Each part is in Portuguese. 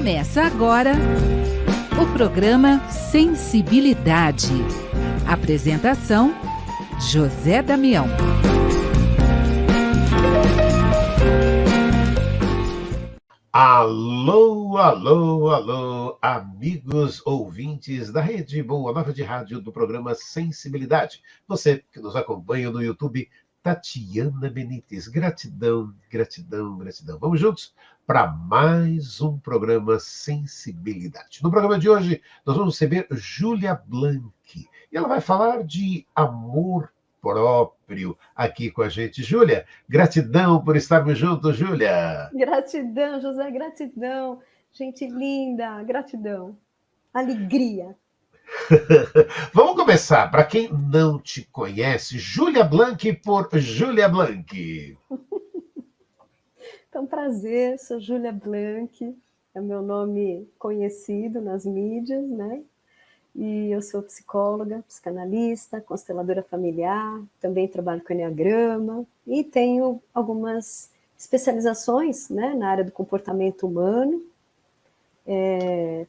Começa agora o programa Sensibilidade. Apresentação: José Damião. Alô, alô, alô, amigos ouvintes da Rede Boa Nova de Rádio do programa Sensibilidade. Você que nos acompanha no YouTube, Tatiana Benites. Gratidão, gratidão, gratidão. Vamos juntos para mais um programa Sensibilidade. No programa de hoje, nós vamos receber Júlia Blanqui. E ela vai falar de amor próprio aqui com a gente. Júlia, gratidão por estarmos juntos, Júlia. Gratidão, José, gratidão. Gente linda, gratidão. Alegria. Vamos começar. Para quem não te conhece, Júlia Blanqui por Júlia Blanqui. Então, prazer, sou Júlia Blanqui, é meu nome conhecido nas mídias, né? E eu sou psicóloga, psicanalista, consteladora familiar, também trabalho com enneagrama e tenho algumas especializações, né, na área do comportamento humano,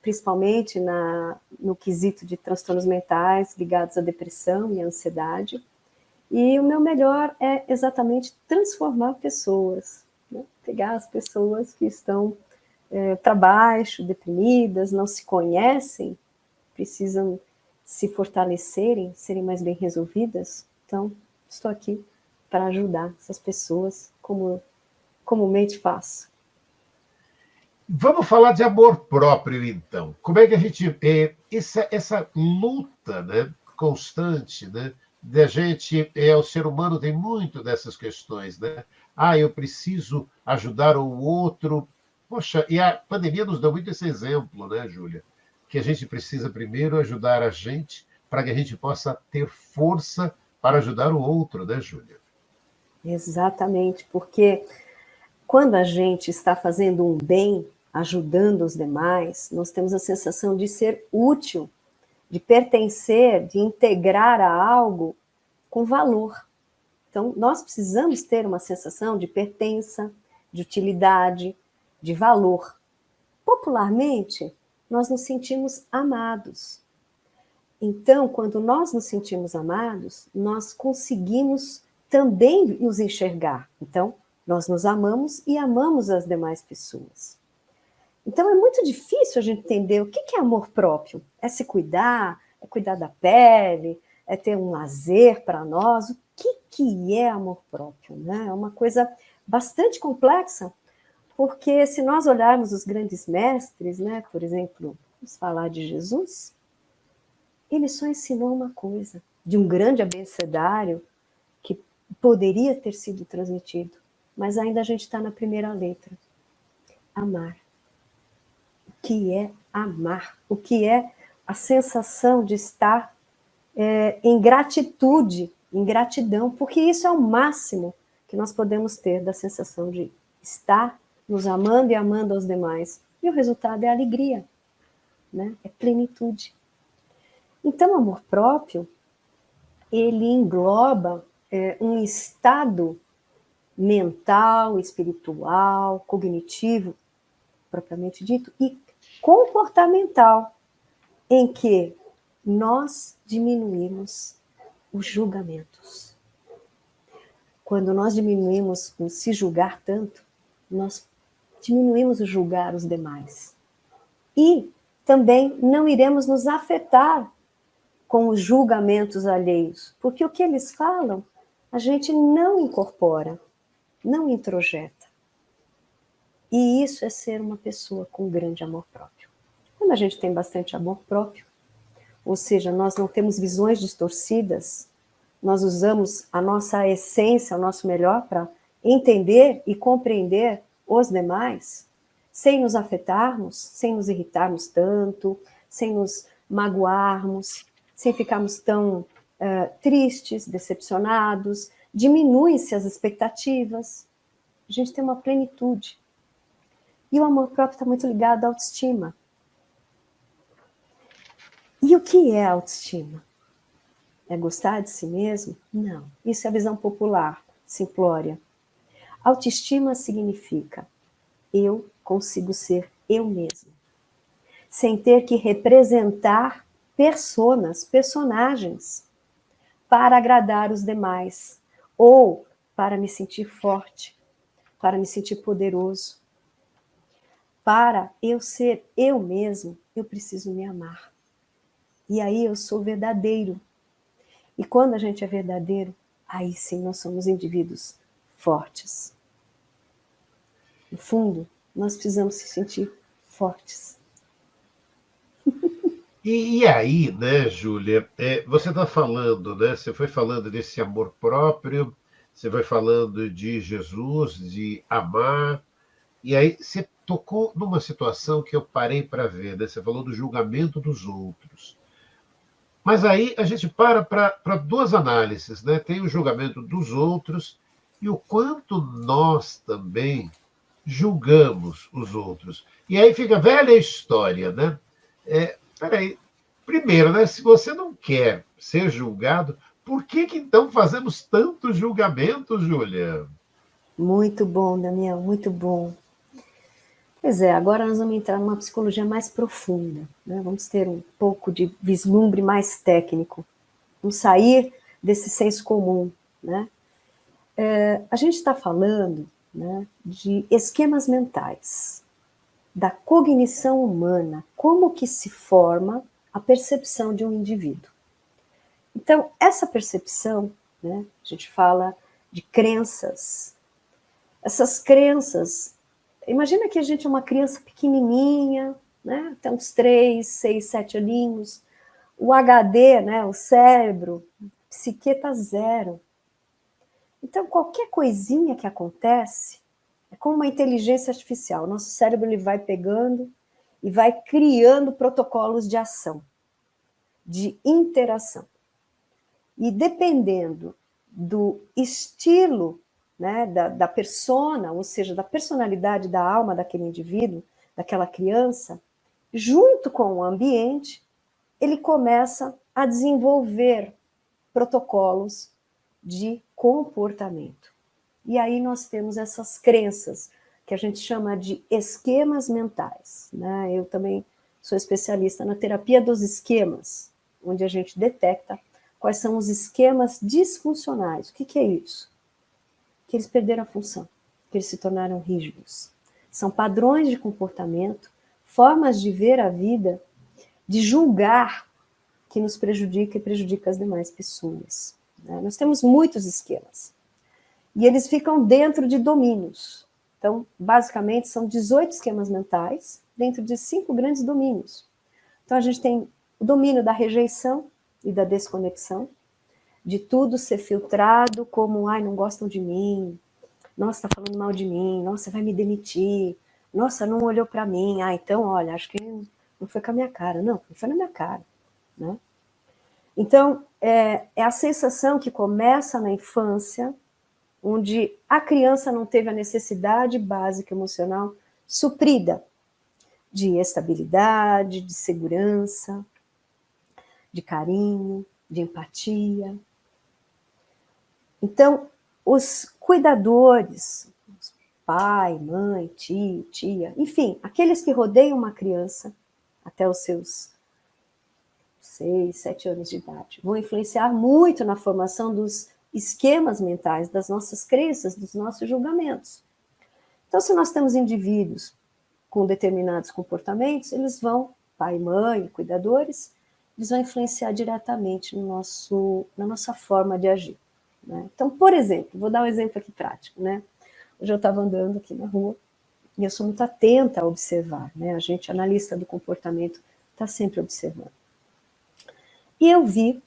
principalmente no quesito de transtornos mentais ligados à depressão e à ansiedade. E o meu melhor é exatamente transformar pessoas, né? Pegar as pessoas que estão para baixo, deprimidas, não se conhecem, precisam se fortalecerem, serem mais bem resolvidas. Então, estou aqui para ajudar essas pessoas, como comumente faço. Vamos falar de amor próprio, então. Como é que a gente... essa luta, né, constante, né, da gente... o ser humano tem muito dessas questões, né? Eu preciso ajudar o outro. Poxa, e a pandemia nos deu muito esse exemplo, né, Júlia? Que a gente precisa primeiro ajudar a gente para que a gente possa ter força para ajudar o outro, né, Júlia? Exatamente, porque quando a gente está fazendo um bem, ajudando os demais, nós temos a sensação de ser útil, de pertencer, de integrar a algo com valor. Então, nós precisamos ter uma sensação de pertença, de utilidade, de valor. Popularmente, nós nos sentimos amados. Então, quando nós nos sentimos amados, nós conseguimos também nos enxergar. Então, nós nos amamos e amamos as demais pessoas. Então, é muito difícil a gente entender o que é amor próprio. É se cuidar, é cuidar da pele, é ter um lazer para nós. O que é amor próprio, né? É uma coisa bastante complexa, porque se nós olharmos os grandes mestres, né, por exemplo, vamos falar de Jesus, ele só ensinou uma coisa, de um grande abecedário que poderia ter sido transmitido, mas ainda a gente está na primeira letra. Amar. O que é amar? O que é a sensação de estar em gratitude, em gratidão, porque isso é o máximo que nós podemos ter da sensação de estar nos amando e amando aos demais. E o resultado é alegria, né? É plenitude. Então, o amor próprio, ele engloba um estado mental, espiritual, cognitivo, propriamente dito, e comportamental, em que nós diminuímos os julgamentos. Quando nós diminuímos o se julgar tanto, nós diminuímos o julgar os demais. E também não iremos nos afetar com os julgamentos alheios, porque o que eles falam, a gente não incorpora, não introjeta. E isso é ser uma pessoa com grande amor próprio. Quando a gente tem bastante amor próprio, ou seja, nós não temos visões distorcidas, nós usamos a nossa essência, o nosso melhor para entender e compreender os demais, sem nos afetarmos, sem nos irritarmos tanto, sem nos magoarmos, sem ficarmos tão tristes, decepcionados, diminuem-se as expectativas, a gente tem uma plenitude. E o amor próprio está muito ligado à autoestima. E o que é autoestima? É gostar de si mesmo? Não. Isso é a visão popular, simplória. Autoestima significa eu consigo ser eu mesmo. sem ter que representar personagens, para agradar os demais, ou para me sentir forte, para me sentir poderoso. Para eu ser eu mesmo, eu preciso me amar. E aí eu sou verdadeiro. E quando a gente é verdadeiro, aí sim nós somos indivíduos fortes. No fundo, nós precisamos se sentir fortes. E aí, né, Júlia, você está falando, né? Você foi falando desse amor próprio, você foi falando de Jesus, de amar, e aí você tocou numa situação que eu parei para ver, né? Você falou do julgamento dos outros. Mas aí a gente para duas análises, né? Tem o julgamento dos outros e o quanto nós também julgamos os outros. E aí fica a velha história, né? Peraí, primeiro, né? Se você não quer ser julgado, por que então fazemos tantos julgamentos, Júlia? Muito bom, Daniel, muito bom. Pois é, agora nós vamos entrar numa psicologia mais profunda, né? Vamos ter um pouco de vislumbre mais técnico. Vamos sair desse senso comum, né? A gente está falando, né, de esquemas mentais, da cognição humana, como que se forma a percepção de um indivíduo. Então, essa percepção, né, a gente fala de crenças. Essas crenças, imagina que a gente é uma criança pequenininha, né, até uns 3, 6, 7 aninhos, o HD, né, o cérebro, psique está zero. Então, qualquer coisinha que acontece, é como uma inteligência artificial. Nosso cérebro ele vai pegando e vai criando protocolos de ação, de interação. E dependendo do estilo, né, da persona, ou seja, da personalidade da alma daquele indivíduo, daquela criança, junto com o ambiente, ele começa a desenvolver protocolos de comportamento. E aí nós temos essas crenças, que a gente chama de esquemas mentais, né? Eu também sou especialista na terapia dos esquemas, onde a gente detecta quais são os esquemas disfuncionais. O que é isso? Que eles perderam a função, que eles se tornaram rígidos. São padrões de comportamento, formas de ver a vida, de julgar, que nos prejudica e prejudica as demais pessoas. Nós temos muitos esquemas. E eles ficam dentro de domínios. Então, basicamente, são 18 esquemas mentais dentro de 5 grandes domínios. Então, a gente tem o domínio da rejeição e da desconexão, de tudo ser filtrado como, ai, não gostam de mim, nossa, tá falando mal de mim, nossa, vai me demitir, nossa, não olhou para mim, então, olha, acho que não foi com a minha cara. Não foi na minha cara, né? Então, é a sensação que começa na infância, onde a criança não teve a necessidade básica emocional suprida de estabilidade, de segurança, de carinho, de empatia. Então, os cuidadores, pai, mãe, tio, tia, enfim, aqueles que rodeiam uma criança até os seus 6, 7 anos de idade, vão influenciar muito na formação dos esquemas mentais, das nossas crenças, dos nossos julgamentos. Então, se nós temos indivíduos com determinados comportamentos, eles vão, pai, mãe, cuidadores, eles vão influenciar diretamente na nossa forma de agir, né? Então, por exemplo, vou dar um exemplo aqui prático, né? Hoje eu estava andando aqui na rua e eu sou muito atenta a observar, né? A gente, analista do comportamento, está sempre observando. E eu vi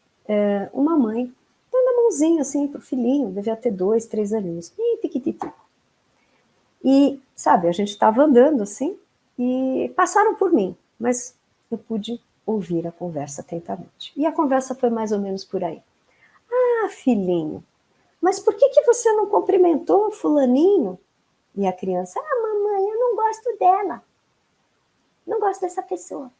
uma mãe dando a mãozinha assim para o filhinho, devia ter 2, 3 aninhos, e, sabe, a gente estava andando assim, e passaram por mim, mas eu pude ouvir a conversa atentamente. E a conversa foi mais ou menos por aí. Ah, filhinho, mas por que você não cumprimentou o fulaninho? E a criança, mamãe, eu não gosto dela. Não gosto dessa pessoa.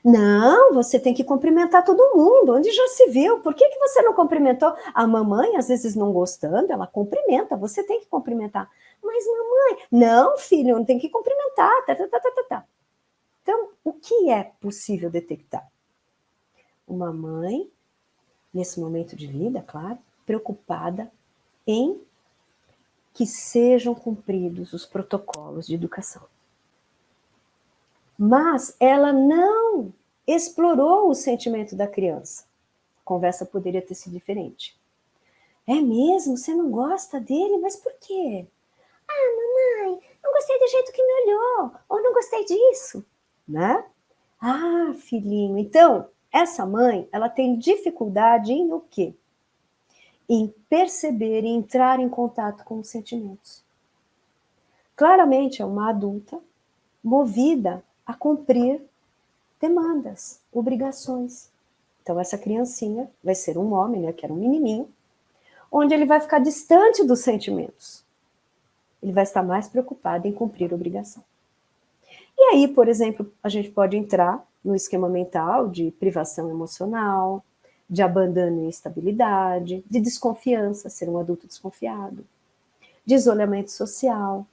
Não, você tem que cumprimentar todo mundo, onde já se viu. Por que você não cumprimentou? A mamãe, às vezes não gostando, ela cumprimenta, você tem que cumprimentar. Mas mamãe, não, filho, não tem que cumprimentar. Então, o que é possível detectar? Uma mãe, nesse momento de vida, claro, preocupada em que sejam cumpridos os protocolos de educação. Mas ela não explorou o sentimento da criança. A conversa poderia ter sido diferente. É mesmo? Você não gosta dele? Mas por quê? Ah, mamãe, não gostei do jeito que me olhou. Ou não gostei disso. Né? Ah, filhinho. Então, essa mãe, ela tem dificuldade em o quê? Em perceber e entrar em contato com os sentimentos. Claramente é uma adulta movida a cumprir demandas, obrigações. Então, essa criancinha vai ser um homem, né, que era um menininho, onde ele vai ficar distante dos sentimentos. Ele vai estar mais preocupado em cumprir a obrigação. E aí, por exemplo, a gente pode entrar no esquema mental de privação emocional, de abandono e instabilidade, de desconfiança, ser um adulto desconfiado, de isolamento social,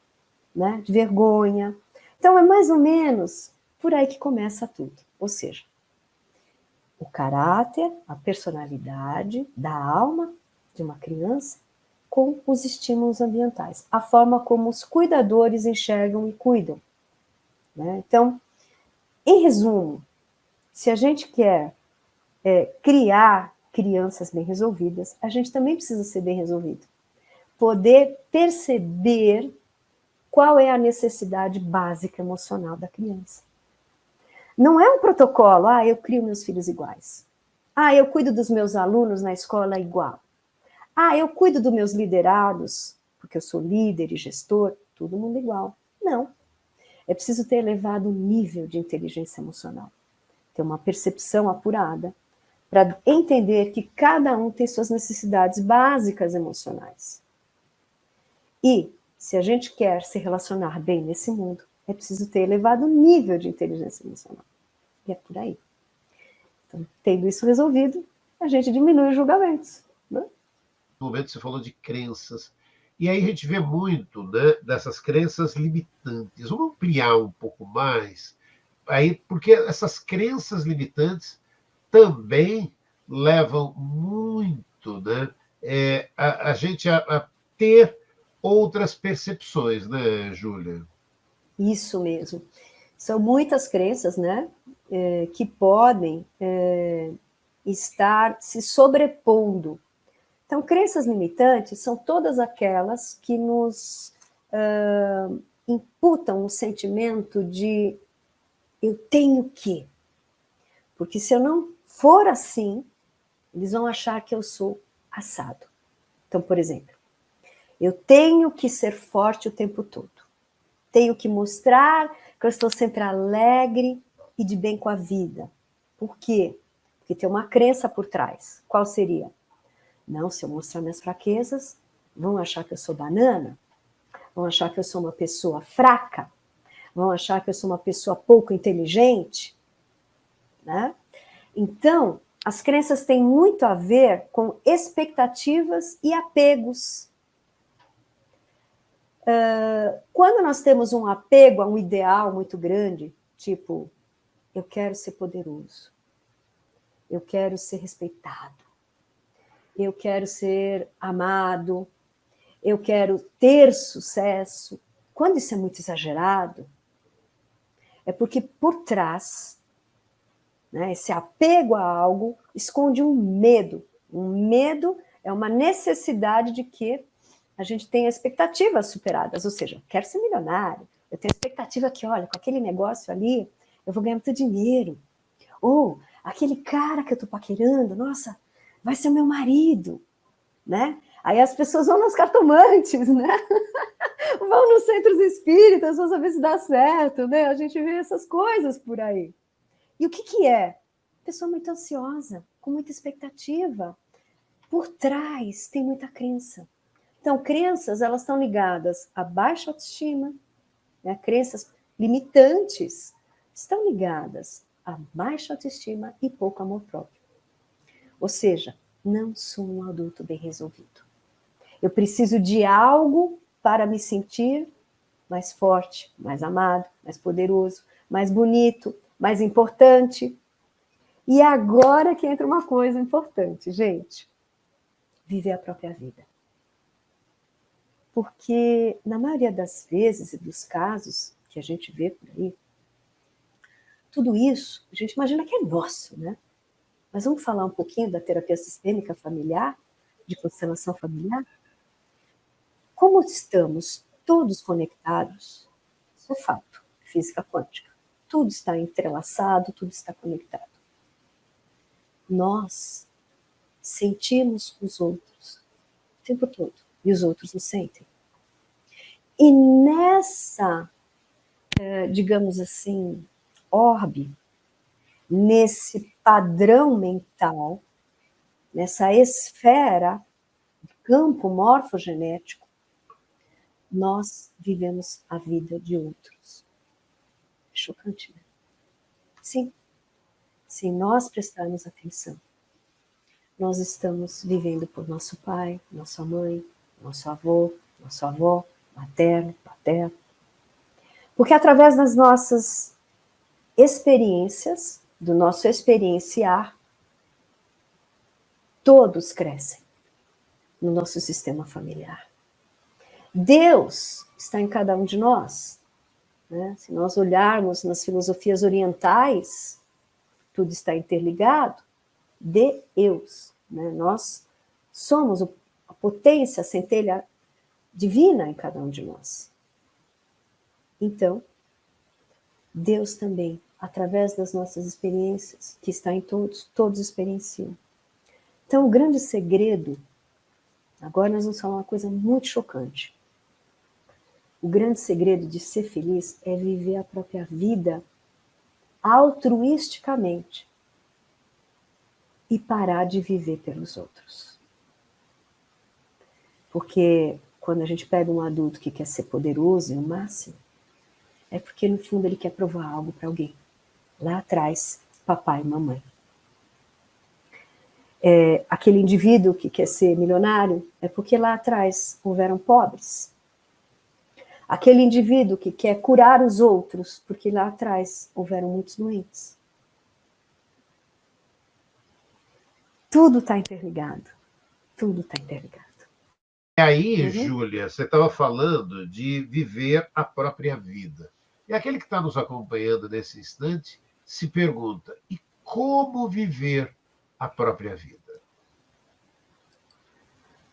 né, de vergonha. Então, é mais ou menos por aí que começa tudo. Ou seja, o caráter, a personalidade da alma de uma criança com os estímulos ambientais, a forma como os cuidadores enxergam e cuidam. Né? Então, em resumo, se a gente quer criar crianças bem resolvidas, a gente também precisa ser bem resolvido. Poder perceber qual é a necessidade básica emocional da criança. Não é um protocolo, eu crio meus filhos iguais. Eu cuido dos meus alunos na escola igual. Eu cuido dos meus liderados, porque eu sou líder e gestor, todo mundo igual. Não. É preciso ter elevado o nível de inteligência emocional, ter uma percepção apurada, para entender que cada um tem suas necessidades básicas emocionais. E, se a gente quer se relacionar bem nesse mundo, é preciso ter elevado o nível de inteligência emocional. E é por aí. Então, tendo isso resolvido, a gente diminui os julgamentos. Né? No momento você falou de crenças. E aí a gente vê muito, né, dessas crenças limitantes. Vamos ampliar um pouco mais, aí, porque essas crenças limitantes também levam muito, né, a gente a ter outras percepções, né, Júlia? Isso mesmo. São muitas crenças, né, que podem estar se sobrepondo. Então, crenças limitantes são todas aquelas que nos imputam o sentimento de eu tenho que. Porque se eu não for assim, eles vão achar que eu sou assado. Então, por exemplo, eu tenho que ser forte o tempo todo. Tenho que mostrar que eu estou sempre alegre e de bem com a vida. Por quê? Porque tem uma crença por trás. Qual seria? Não, se eu mostrar minhas fraquezas, vão achar que eu sou banana, vão achar que eu sou uma pessoa fraca, vão achar que eu sou uma pessoa pouco inteligente. Né? Então, as crenças têm muito a ver com expectativas e apegos. Quando nós temos um apego a um ideal muito grande, tipo, eu quero ser poderoso, eu quero ser respeitado, eu quero ser amado, eu quero ter sucesso. Quando isso é muito exagerado, é porque por trás, né, esse apego a algo esconde um medo. Um medo é uma necessidade de que a gente tenha expectativas superadas, ou seja, quero ser milionário, eu tenho expectativa que, olha, com aquele negócio ali, eu vou ganhar muito dinheiro. Ou, aquele cara que eu tô paquerando, nossa, vai ser meu marido, né? Aí as pessoas vão nos cartomantes, né? Vão nos centros espíritas, vão saber se dá certo, né? A gente vê essas coisas por aí. E o que é? Pessoa muito ansiosa, com muita expectativa. Por trás tem muita crença. Então, crenças, elas estão ligadas a baixa autoestima, né? Crenças limitantes estão ligadas a baixa autoestima e pouco amor próprio. Ou seja, não sou um adulto bem resolvido. Eu preciso de algo para me sentir mais forte, mais amado, mais poderoso, mais bonito, mais importante. E agora que entra uma coisa importante, gente. Viver a própria vida. Porque, na maioria das vezes e dos casos que a gente vê por aí, tudo isso, a gente imagina que é nosso, né? Mas vamos falar um pouquinho da terapia sistêmica familiar, de constelação familiar? Como estamos todos conectados, isso é fato, física quântica. Tudo está entrelaçado, tudo está conectado. Nós sentimos os outros o tempo todo, e os outros nos sentem. E nessa, digamos assim, orbe, nesse padrão mental, nessa esfera, campo morfogenético, nós vivemos a vida de outros. É chocante, né? Sim. Se nós prestarmos atenção, nós estamos vivendo por nosso pai, nossa mãe, nosso avô, nossa avó, materno, paterno. Porque através das nossas experiências, do nosso experienciar, todos crescem no nosso sistema familiar. Deus está em cada um de nós. Né? Se nós olharmos nas filosofias orientais, tudo está interligado. Deus. Né? Nós somos a potência, a centelha divina em cada um de nós. Então, Deus também, através das nossas experiências, que está em todos, todos experienciam. Então, o grande segredo, agora nós vamos falar uma coisa muito chocante. O grande segredo de ser feliz é viver a própria vida altruisticamente e parar de viver pelos outros. Porque quando a gente pega um adulto que quer ser poderoso e o máximo, é porque no fundo ele quer provar algo para alguém. Lá atrás, papai e mamãe. Aquele indivíduo que quer ser milionário é porque lá atrás houveram pobres. Aquele indivíduo que quer curar os outros, porque lá atrás houveram muitos doentes. Tudo está interligado. Tudo está interligado. E aí, Júlia, você estava falando de viver a própria vida. E aquele que está nos acompanhando nesse instante se pergunta: e como viver a própria vida?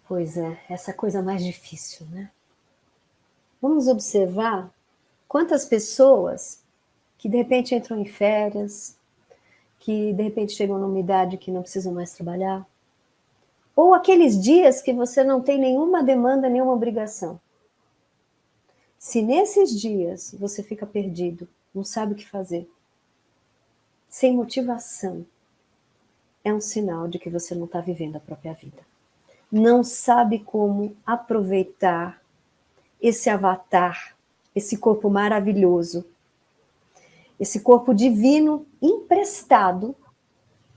Pois é, essa coisa mais difícil, né? Vamos observar quantas pessoas que de repente entram em férias, que de repente chegam numa idade que não precisam mais trabalhar, ou aqueles dias que você não tem nenhuma demanda, nenhuma obrigação. Se nesses dias você fica perdido, não sabe o que fazer, sem motivação, é um sinal de que você não está vivendo a própria vida. Não sabe como aproveitar esse avatar, esse corpo maravilhoso, esse corpo divino emprestado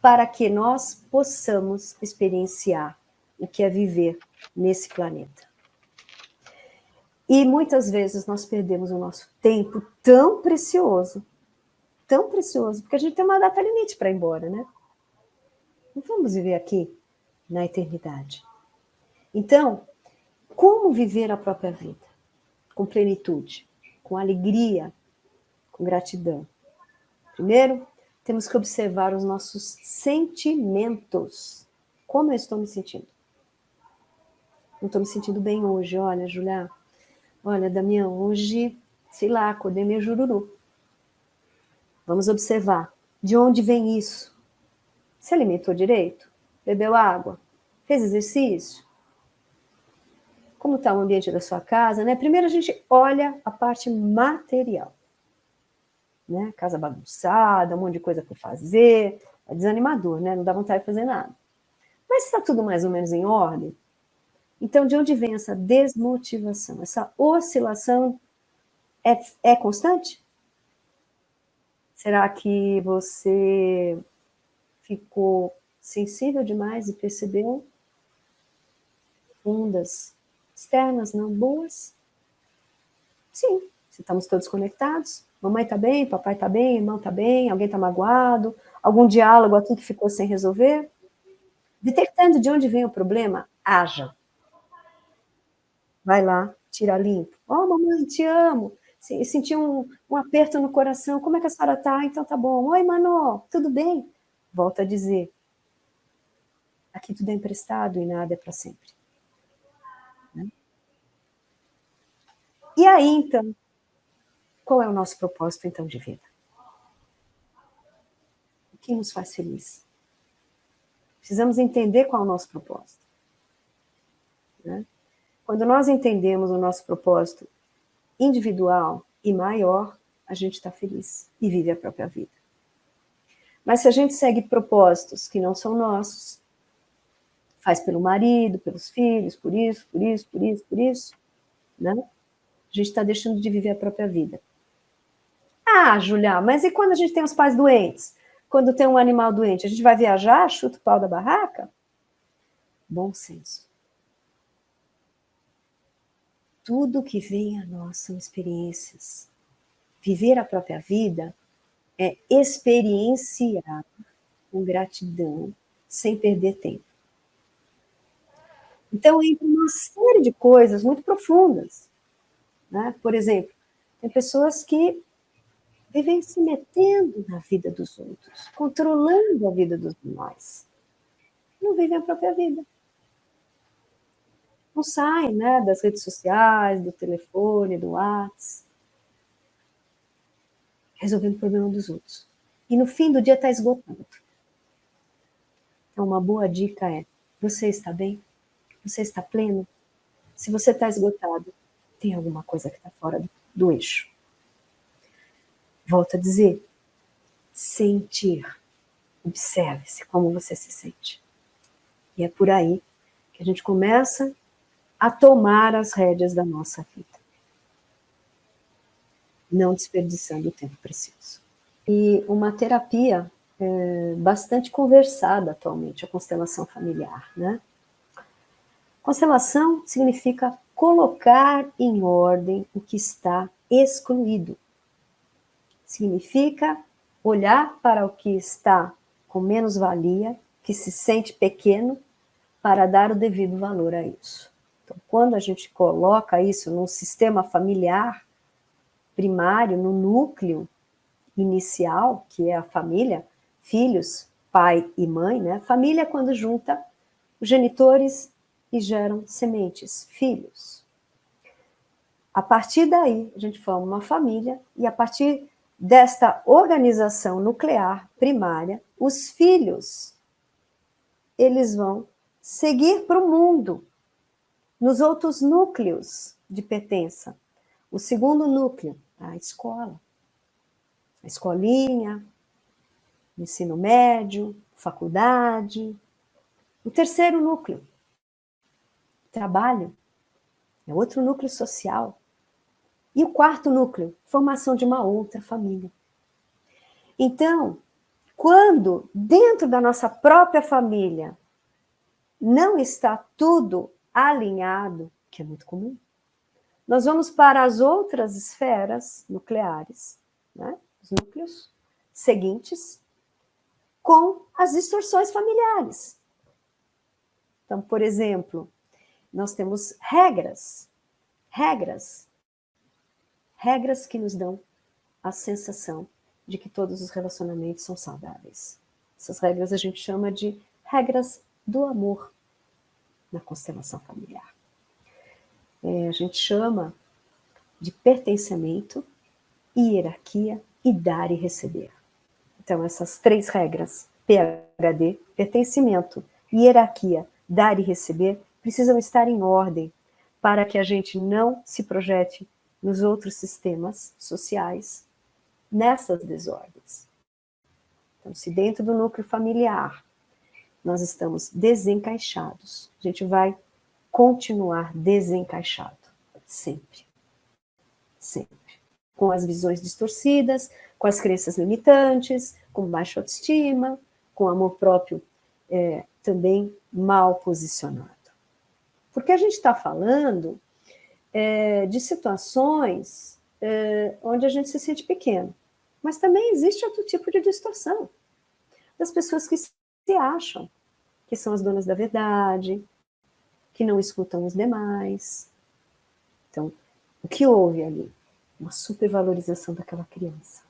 para que nós possamos experienciar o que é viver nesse planeta. E muitas vezes nós perdemos o nosso tempo tão precioso, porque a gente tem uma data limite para ir embora, né? Não vamos viver aqui na eternidade. Então, como viver a própria vida? Com plenitude, com alegria, com gratidão. Primeiro, temos que observar os nossos sentimentos. Como eu estou me sentindo? Não estou me sentindo bem hoje. Olha, Julia, olha, Damião, hoje, sei lá, acordei meio jururu. Vamos observar. De onde vem isso? Se alimentou direito? Bebeu água? Fez exercício? Como está o ambiente da sua casa, né? Primeiro a gente olha a parte material. Né? Casa bagunçada, um monte de coisa para fazer, é desanimador, né? Não dá vontade de fazer nada. Mas está tudo mais ou menos em ordem? Então, de onde vem essa desmotivação? Essa oscilação é constante? Será que você ficou sensível demais e percebeu ondas externas não boas? Sim, se estamos todos conectados, mamãe está bem, papai está bem, irmão está bem, alguém está magoado, algum diálogo aqui que ficou sem resolver. Detectando de onde vem o problema, haja. Vai lá, tira limpo. Oh, mamãe, te amo. Senti um aperto no coração. Como é que a senhora está? Então tá bom. Oi, Mano, tudo bem? Volto a dizer. Aqui tudo é emprestado e nada é para sempre. Né? E aí, então, qual é o nosso propósito, então, de vida? O que nos faz feliz? Precisamos entender qual é o nosso propósito. Né? Quando nós entendemos o nosso propósito individual e maior, a gente está feliz e vive a própria vida. Mas se a gente segue propósitos que não são nossos, faz pelo marido, pelos filhos, por isso, né? A gente está deixando de viver a própria vida. Ah, Julia, mas e quando a gente tem os pais doentes? Quando tem um animal doente, a gente vai viajar, chuta o pau da barraca? Bom senso. Tudo que vem a nós são experiências. Viver a própria vida é experienciar com gratidão, sem perder tempo. Então, entra uma série de coisas muito profundas. Né? Por exemplo, tem pessoas que vivem se metendo na vida dos outros, controlando a vida dos demais. Não vivem a própria vida. Não saem, né, das redes sociais, do telefone, do WhatsApp, resolvendo o problema dos outros. E no fim do dia está esgotado. Então, uma boa dica é: você está bem? Você está pleno? Se você está esgotado, tem alguma coisa que está fora do eixo. Volto a dizer, sentir. Observe-se como você se sente. E é por aí que a gente começa a tomar as rédeas da nossa vida. Não desperdiçando o tempo precioso. E uma terapia bastante conversada atualmente, a constelação familiar, né? Constelação significa colocar em ordem o que está excluído. Significa olhar para o que está com menos valia, que se sente pequeno, para dar o devido valor a isso. Então, quando a gente coloca isso num sistema familiar primário, no núcleo inicial, que é a família, filhos, pai e mãe, né? Família é quando junta os genitores e geram sementes, filhos. A partir daí, a gente forma uma família, e a partir desta organização nuclear primária, os filhos, eles vão seguir para o mundo, nos outros núcleos de pertença. O segundo núcleo, a escola. A escolinha, ensino médio, faculdade. O terceiro núcleo, trabalho. É outro núcleo social. E o quarto núcleo, formação de uma outra família. Então, quando dentro da nossa própria família não está tudo alinhado, que é muito comum, nós vamos para as outras esferas nucleares, né? Os núcleos seguintes, com as distorções familiares. Então, por exemplo, nós temos regras que nos dão a sensação de que todos os relacionamentos são saudáveis. Essas regras a gente chama de regras do amor na constelação familiar. A gente chama de pertencimento, hierarquia e dar e receber. Então, essas três regras, PHD, pertencimento, hierarquia, dar e receber, precisam estar em ordem para que a gente não se projete nos outros sistemas sociais nessas desordens. Então, se dentro do núcleo familiar nós estamos desencaixados, a gente vai continuar desencaixado, sempre. Sempre. Com as visões distorcidas, com as crenças limitantes, com baixa autoestima, com amor próprio também mal posicionado. Porque a gente está falando de situações onde a gente se sente pequeno. Mas também existe outro tipo de distorção, das pessoas que se acham que são as donas da verdade, que não escutam os demais. Então, o que houve ali? Uma supervalorização daquela criança.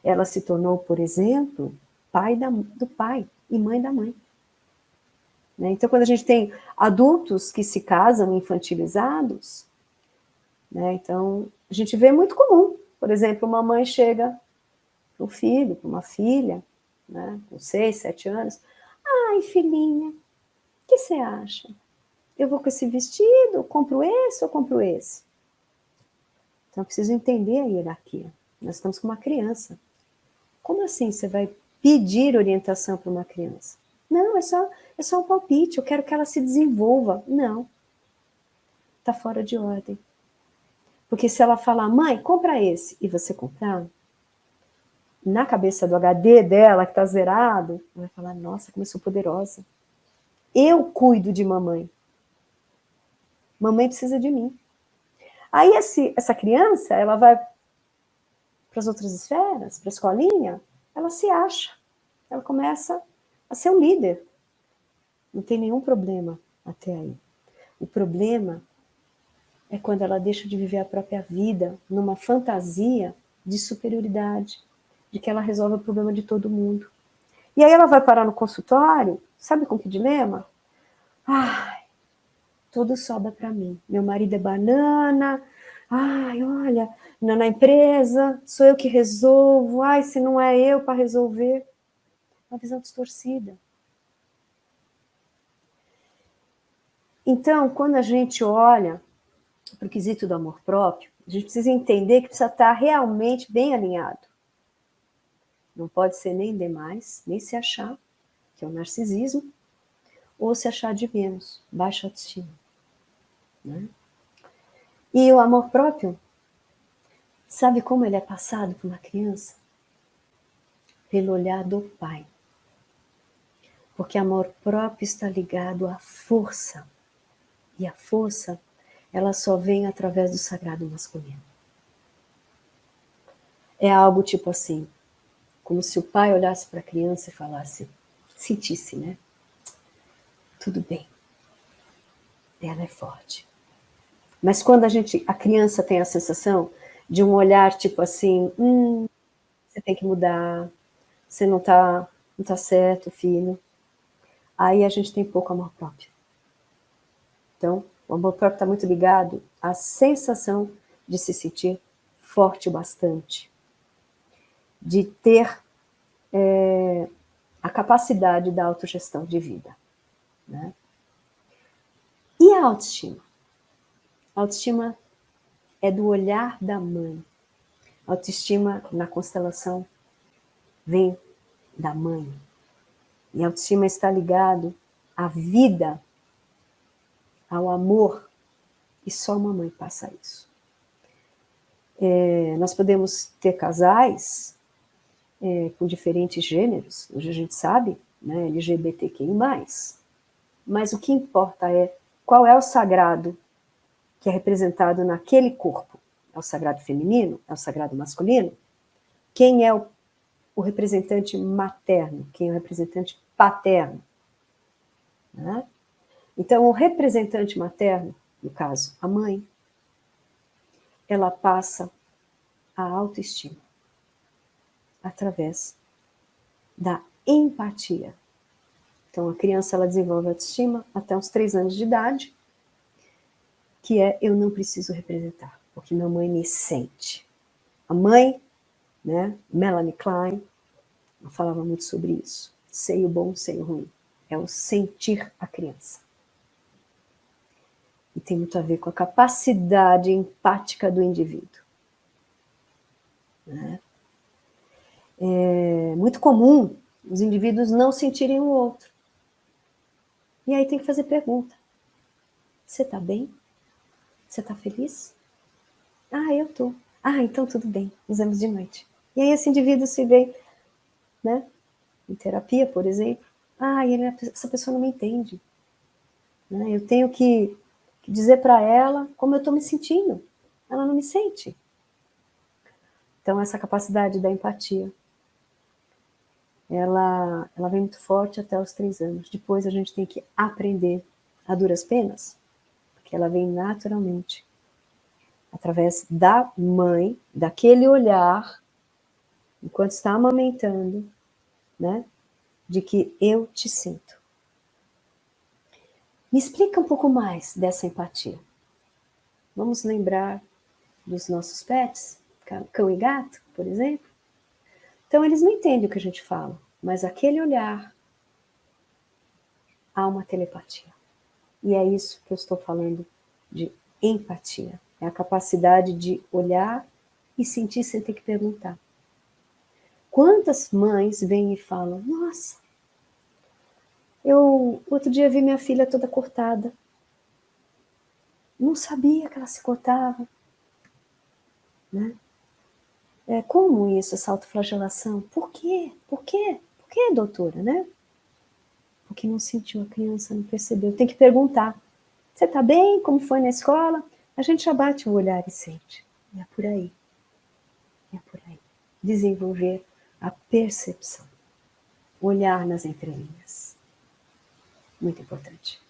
Ela se tornou, por exemplo, pai do pai e mãe da mãe. Né? Então, quando a gente tem adultos que se casam infantilizados, né? Então, a gente vê muito comum. Por exemplo, uma mãe chega para um filho, para uma filha, né? Com 6, 7 anos. Ai, filhinha, o que você acha? Eu vou com esse vestido, compro esse ou compro esse? Então, eu preciso entender a hierarquia. Nós estamos com uma criança. Como assim você vai pedir orientação para uma criança? Não, é só um palpite, eu quero que ela se desenvolva. Não. Está fora de ordem. Porque se ela falar, mãe, compra esse, e você comprar, na cabeça do HD dela, que está zerado, ela vai falar, nossa, como eu sou poderosa. Eu cuido de mamãe. Mamãe precisa de mim. Aí essa criança, ela vai para as outras esferas, para a escolinha, ela se acha. Ela começa a ser um líder. Não tem nenhum problema até aí. O problema é quando ela deixa de viver a própria vida numa fantasia de superioridade, de que ela resolve o problema de todo mundo. E aí ela vai parar no consultório, sabe com que dilema? Ai, tudo sobra para mim. Meu marido é banana, ai, olha, na empresa, sou eu que resolvo, ai, se não é eu para resolver. Uma visão distorcida. Então, quando a gente olha para o quesito do amor próprio, a gente precisa entender que precisa estar realmente bem alinhado. Não pode ser nem demais, nem se achar, que é o narcisismo, ou se achar de menos, baixa autoestima. Né? E o amor próprio, sabe como ele é passado por uma criança? Pelo olhar do pai. Porque amor próprio está ligado à força. E a força, ela só vem através do sagrado masculino. É algo tipo assim, como se o pai olhasse para a criança e falasse, sentisse, né? Tudo bem, ela é forte. Mas quando a criança tem a sensação de um olhar tipo assim, você tem que mudar, você não tá certo, filho. Aí a gente tem pouco amor próprio. Então, o amor próprio está muito ligado à sensação de se sentir forte o bastante, de ter a capacidade da autogestão de vida. Né? E a autoestima? A autoestima é do olhar da mãe. A autoestima na constelação vem da mãe. E a autoestima está ligado à vida, ao amor. E só uma mãe passa isso. Nós podemos ter casais com diferentes gêneros, hoje a gente sabe, né, LGBTQI+. Mas o que importa é qual é o sagrado que é representado naquele corpo. É o sagrado feminino? É o sagrado masculino? Quem é o representante materno? Quem é o representante paterno? Né? Então, o representante materno, no caso, a mãe, ela passa a autoestima através da empatia. Então, a criança ela desenvolve a autoestima até uns 3 anos de idade, que é eu não preciso representar, porque minha mãe me sente. A mãe, né, Melanie Klein, ela falava muito sobre isso. Sei o bom, sei o ruim. É o sentir a criança. E tem muito a ver com a capacidade empática do indivíduo. Né? É muito comum os indivíduos não sentirem o outro. E aí tem que fazer pergunta. Você está bem? Você está feliz? Ah, eu estou. Ah, então tudo bem, usamos de noite. E aí esse indivíduo se vê, né, em terapia, por exemplo. Ah, essa pessoa não me entende. Né? Eu tenho que dizer para ela como eu estou me sentindo. Ela não me sente. Então, essa capacidade da empatia, ela vem muito forte até os 3 anos. Depois a gente tem que aprender a duras penas, porque ela vem naturalmente, através da mãe, daquele olhar, enquanto está amamentando, né, de que eu te sinto. Me explica um pouco mais dessa empatia. Vamos lembrar dos nossos pets, cão e gato, por exemplo. Então, eles não entendem o que a gente fala, mas aquele olhar, há uma telepatia. E é isso que eu estou falando de empatia. É a capacidade de olhar e sentir sem ter que perguntar. Quantas mães vêm e falam, nossa, eu outro dia vi minha filha toda cortada. Não sabia que ela se cortava. Né? Como isso, essa autoflagelação? Por quê? Por quê? Por quê, doutora, né? Porque não sentiu, a criança não percebeu. Tem que perguntar. Você está bem? Como foi na escola? A gente já bate o olhar e sente. E é por aí. É por aí. Desenvolver a percepção. Olhar nas entrelinhas. Muito importante.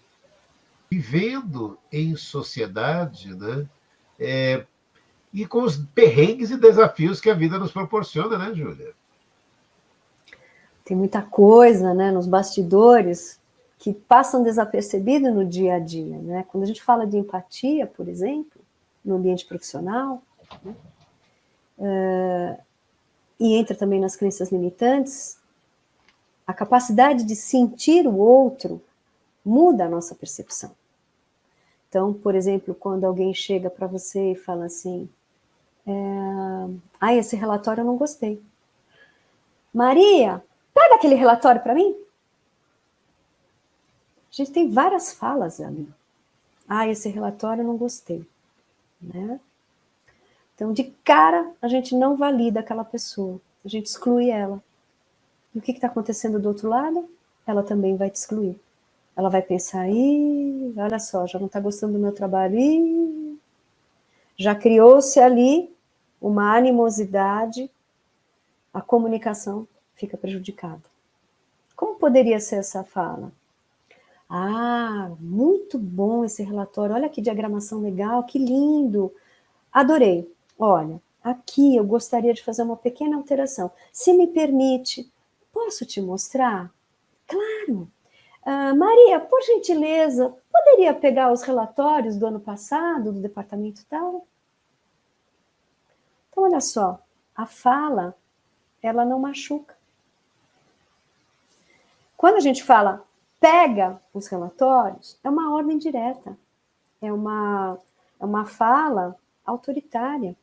Vivendo em sociedade, né? E com os perrengues e desafios que a vida nos proporciona, né, Júlia? Tem muita coisa, né, nos bastidores que passam desapercebido no dia a dia, né? Quando a gente fala de empatia, por exemplo, no ambiente profissional, né, e entra também nas crenças limitantes, a capacidade de sentir o outro muda a nossa percepção. Então, por exemplo, quando alguém chega para você e fala assim, esse relatório eu não gostei. Maria, pega aquele relatório para mim. A gente tem várias falas ali. Esse relatório eu não gostei. Né? Então, de cara, a gente não valida aquela pessoa. A gente exclui ela. E o que está acontecendo do outro lado? Ela também vai te excluir. Ela vai pensar, olha só, já não está gostando do meu trabalho. Já criou-se ali uma animosidade, a comunicação fica prejudicada. Como poderia ser essa fala? Muito bom esse relatório, olha que diagramação legal, que lindo, adorei. Olha, aqui eu gostaria de fazer uma pequena alteração. Se me permite, posso te mostrar? Claro. Maria, por gentileza, poderia pegar os relatórios do ano passado, do departamento tal? Então, olha só, a fala, ela não machuca. Quando a gente fala, pega os relatórios, é uma ordem direta. É uma fala autoritária.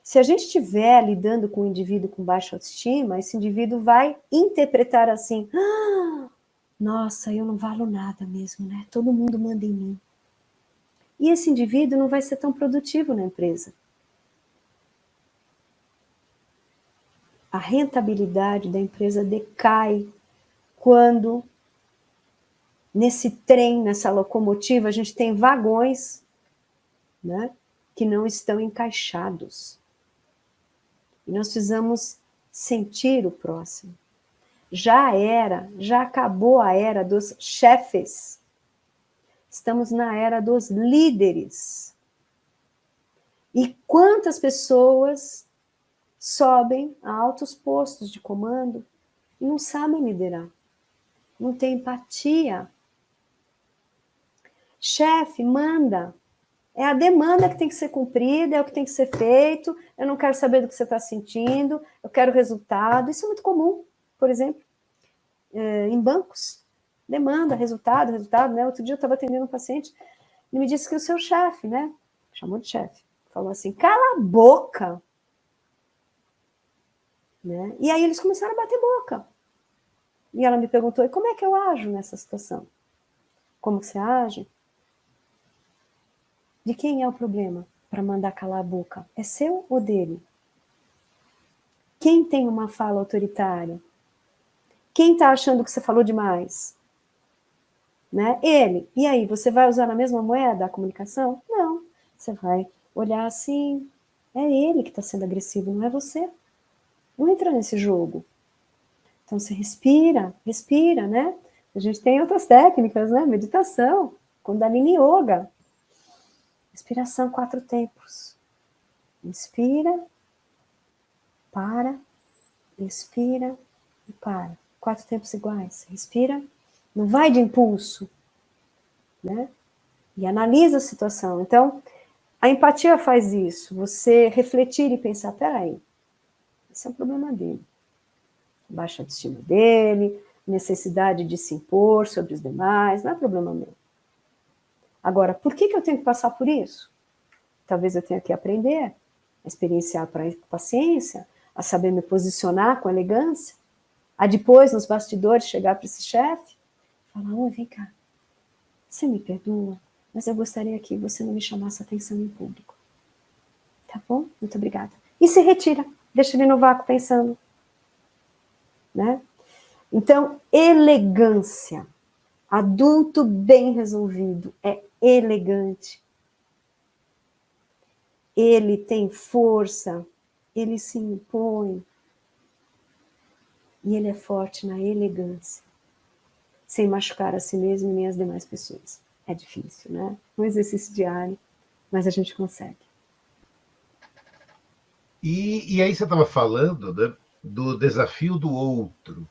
Se a gente estiver lidando com um indivíduo com baixa autoestima, esse indivíduo vai interpretar assim, nossa, eu não valo nada mesmo, né? Todo mundo manda em mim. E esse indivíduo não vai ser tão produtivo na empresa. A rentabilidade da empresa decai quando, nesse trem, nessa locomotiva, a gente tem vagões, né, que não estão encaixados. E nós precisamos sentir o próximo. Já acabou a era dos chefes. Estamos na era dos líderes. E quantas pessoas sobem a altos postos de comando e não sabem liderar, não tem empatia. Chefe, manda. É a demanda que tem que ser cumprida, é o que tem que ser feito, eu não quero saber do que você está sentindo, eu quero resultado. Isso é muito comum, por exemplo, em bancos. Demanda, resultado, né? Outro dia eu estava atendendo um paciente, ele me disse que o seu chefe, né? Chamou de chefe, falou assim, cala a boca. Né? E aí eles começaram a bater boca. E ela me perguntou, e como é que eu ajo nessa situação? Como que você age? De quem é o problema para mandar calar a boca? É seu ou dele? Quem tem uma fala autoritária? Quem está achando que você falou demais? né? Ele, e aí, você vai usar na mesma moeda a comunicação? Não, você vai olhar assim, é ele que está sendo agressivo, não é você. Não entra nesse jogo. Então, você respira, né? A gente tem outras técnicas, né? Meditação, Kundalini Yoga. Respiração 4 tempos. Inspira, para, expira e para. 4 tempos iguais. Respira, não vai de impulso, né? E analisa a situação. Então, a empatia faz isso. Você refletir e pensar, peraí, esse é um problema dele. Baixa autoestima dele, necessidade de se impor sobre os demais, não é problema meu. Agora, por que eu tenho que passar por isso? Talvez eu tenha que aprender, a experienciar com paciência, a saber me posicionar com elegância, a depois, nos bastidores, chegar para esse chefe e falar, oi, vem cá, você me perdoa, mas eu gostaria que você não me chamasse atenção em público. Tá bom? Muito obrigada. E se retira, deixa ele no vácuo pensando. Né? Então, elegância. Adulto bem resolvido é elegante. Ele tem força, ele se impõe. E ele é forte na elegância, sem machucar a si mesmo e nem as demais pessoas. É difícil, né? Um exercício diário, mas a gente consegue. E aí você estava falando, né, do desafio do outro.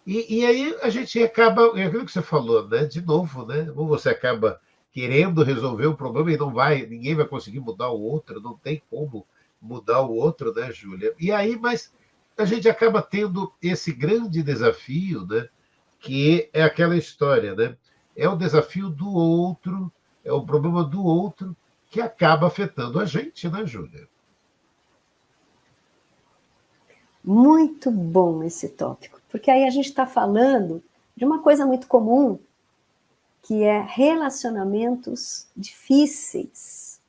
E aí a gente acaba, é aquilo que você falou, né? De novo, né? Ou você acaba querendo resolver o problema e não vai, ninguém vai conseguir mudar o outro, não tem como mudar o outro, né, Júlia? E aí, mas a gente acaba tendo esse grande desafio, né? Que é aquela história, né? É o desafio do outro, é o problema do outro que acaba afetando a gente, né, Júlia? Muito bom esse tópico, porque aí a gente está falando de uma coisa muito comum, que é relacionamentos difíceis.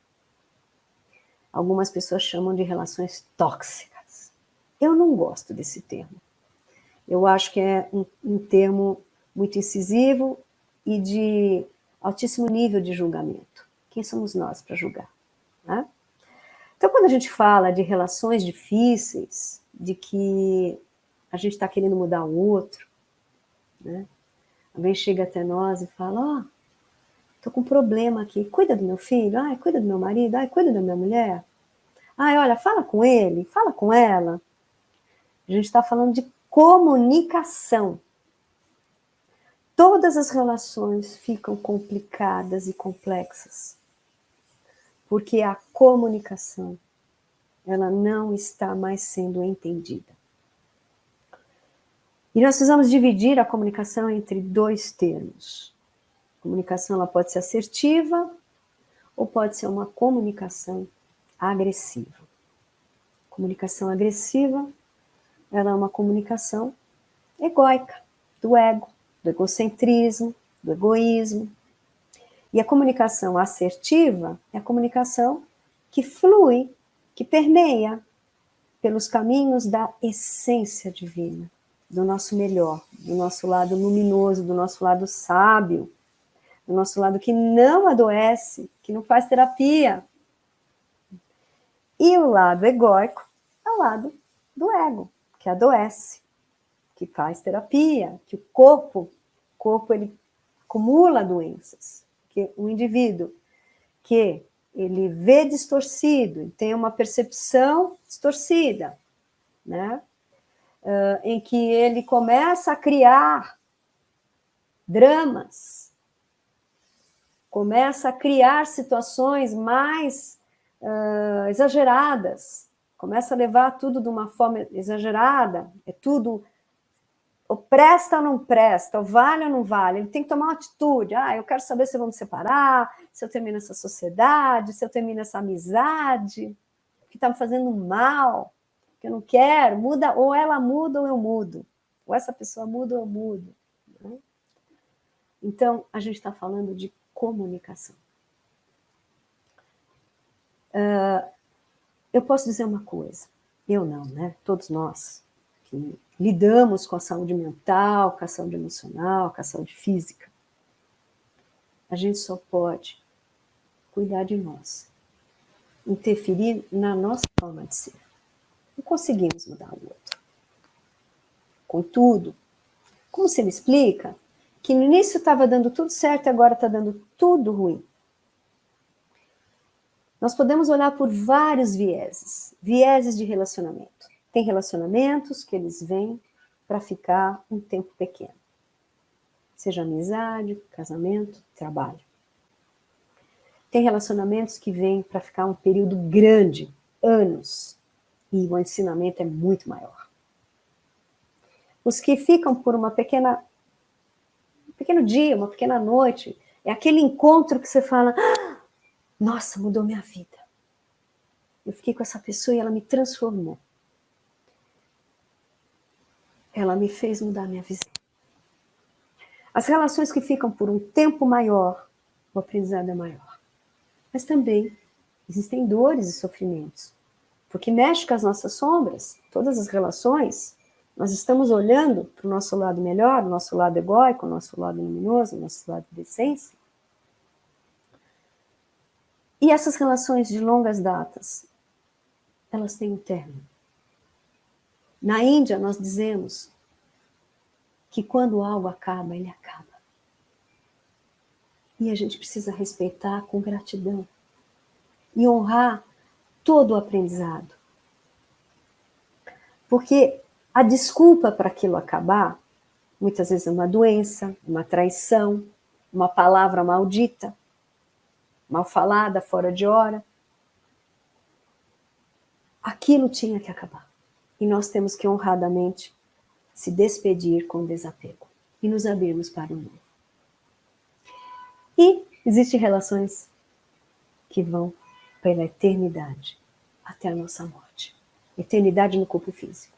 Algumas pessoas chamam de relações tóxicas. Eu não gosto desse termo. Eu acho que é um termo muito incisivo e de altíssimo nível de julgamento. Quem somos nós para julgar? Né? Então, quando a gente fala de relações difíceis, de que a gente está querendo mudar o outro, né? Alguém chega até nós e fala, ó, tô com um problema aqui, cuida do meu filho, ai, cuida do meu marido, ai, cuida da minha mulher, ai, olha, fala com ele, fala com ela. A gente está falando de comunicação. Todas as relações ficam complicadas e complexas, porque a comunicação, ela não está mais sendo entendida. E nós precisamos dividir a comunicação entre 2 termos. A comunicação ela pode ser assertiva ou pode ser uma comunicação agressiva. Comunicação agressiva, ela é uma comunicação egóica, do ego, do egocentrismo, do egoísmo. E a comunicação assertiva é a comunicação que flui, que permeia pelos caminhos da essência divina, do nosso melhor, do nosso lado luminoso, do nosso lado sábio, do nosso lado que não adoece, que não faz terapia. E o lado egóico é o lado do ego, que adoece, que faz terapia, que o corpo ele acumula doenças. Que um indivíduo que ele vê distorcido, e tem uma percepção distorcida, né? Em que ele começa a criar dramas, começa a criar situações mais exageradas, começa a levar tudo de uma forma exagerada, é tudo ou presta ou não presta, ou vale ou não vale, ele tem que tomar uma atitude, eu quero saber se eu vou me separar, se eu termino essa sociedade, se eu termino essa amizade, que está me fazendo mal, que eu não quero, muda, ou ela muda ou eu mudo, ou essa pessoa muda ou eu mudo. Né? Então, a gente está falando de comunicação. Eu posso dizer uma coisa, eu não, né? Todos nós que lidamos com a saúde mental, com a saúde emocional, com a saúde física. a gente só pode cuidar de nós, interferir na nossa forma de ser. Não conseguimos mudar o outro. Contudo, como se me explica que no início estava dando tudo certo e agora está dando tudo ruim? Nós podemos olhar por vários vieses de relacionamento. Tem relacionamentos que eles vêm para ficar um tempo pequeno. Seja amizade, casamento, trabalho. Tem relacionamentos que vêm para ficar um período grande, anos, e o ensinamento é muito maior. Os que ficam por um pequeno dia, uma pequena noite, é aquele encontro que você fala, nossa, mudou minha vida. Eu fiquei com essa pessoa e ela me transformou. Ela me fez mudar minha visão. As relações que ficam por um tempo maior, o aprendizado é maior. Mas também existem dores e sofrimentos, porque mexe com as nossas sombras. Todas as relações, nós estamos olhando para o nosso lado melhor, o nosso lado egóico, o nosso lado luminoso, o nosso lado de essência. E essas relações de longas datas, elas têm um término. Na Índia, nós dizemos que quando algo acaba, ele acaba. E a gente precisa respeitar com gratidão e honrar todo o aprendizado. Porque a desculpa para aquilo acabar, muitas vezes é uma doença, uma traição, uma palavra maldita, mal falada, fora de hora. Aquilo tinha que acabar. E nós temos que honradamente se despedir com desapego e nos abrirmos para o novo. E existem relações que vão pela eternidade, até a nossa morte. Eternidade no corpo físico.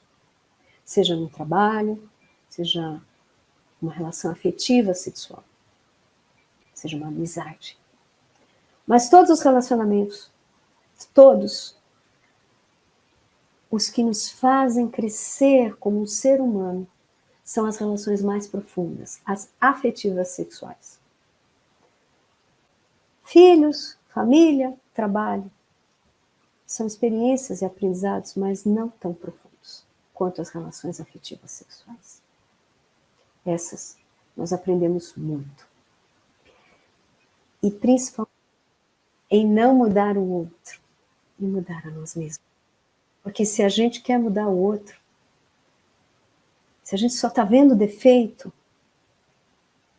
Seja no trabalho, seja uma relação afetiva, sexual, seja uma amizade. Mas todos os relacionamentos, todos, os que nos fazem crescer como um ser humano, são as relações mais profundas, as afetivas sexuais. Filhos, família, trabalho, são experiências e aprendizados, mas não tão profundos quanto as relações afetivas sexuais. Essas nós aprendemos muito. E principalmente em não mudar o outro, e mudar a nós mesmos. Porque se a gente quer mudar o outro, se a gente só está vendo defeito,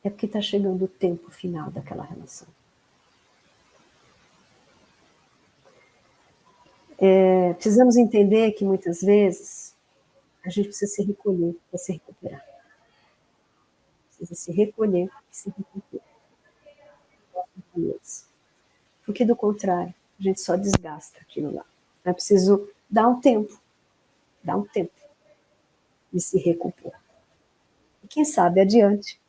é porque está chegando o tempo final daquela relação. Precisamos entender que muitas vezes a gente precisa se recolher para se recuperar. Precisa se recolher e se recuperar. Porque do contrário, a gente só desgasta aquilo lá. É preciso dar um tempo e se recompor. E quem sabe adiante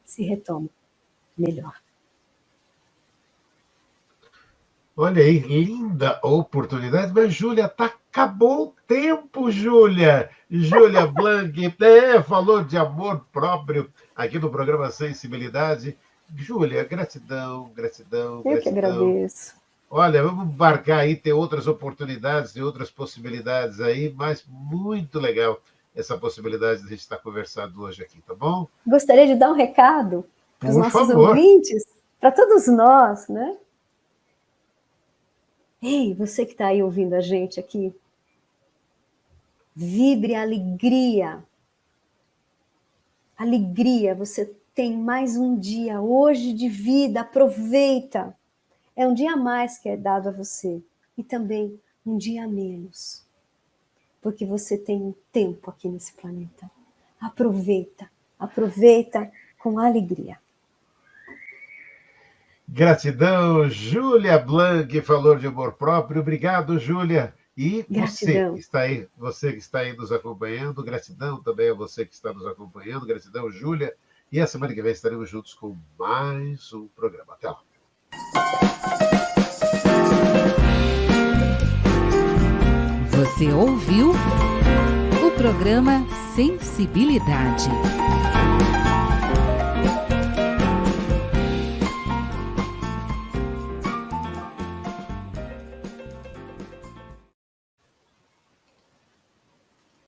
se retoma melhor. Olha aí, linda oportunidade, mas Júlia, acabou o tempo, Júlia. Júlia Blanc, falou de amor próprio aqui no programa Sensibilidade. Júlia, gratidão. Eu que agradeço. Olha, vamos marcar aí, ter outras oportunidades e outras possibilidades aí, mas muito legal essa possibilidade de a gente estar conversando hoje aqui, tá bom? Gostaria de dar um recado para os nossos ouvintes, para todos nós, né? Ei, você que está aí ouvindo a gente aqui, vibre a alegria. Alegria, você tem mais um dia hoje de vida, aproveita. É um dia a mais que é dado a você. E também um dia a menos. Porque você tem um tempo aqui nesse planeta. Aproveita com alegria. Gratidão, Júlia Blanc falou de amor próprio. Obrigado, Júlia. E você que está aí nos acompanhando, gratidão também a você que está nos acompanhando, gratidão, Júlia. E a semana que vem estaremos juntos com mais um programa. Até lá. Você ouviu o programa Sensibilidade.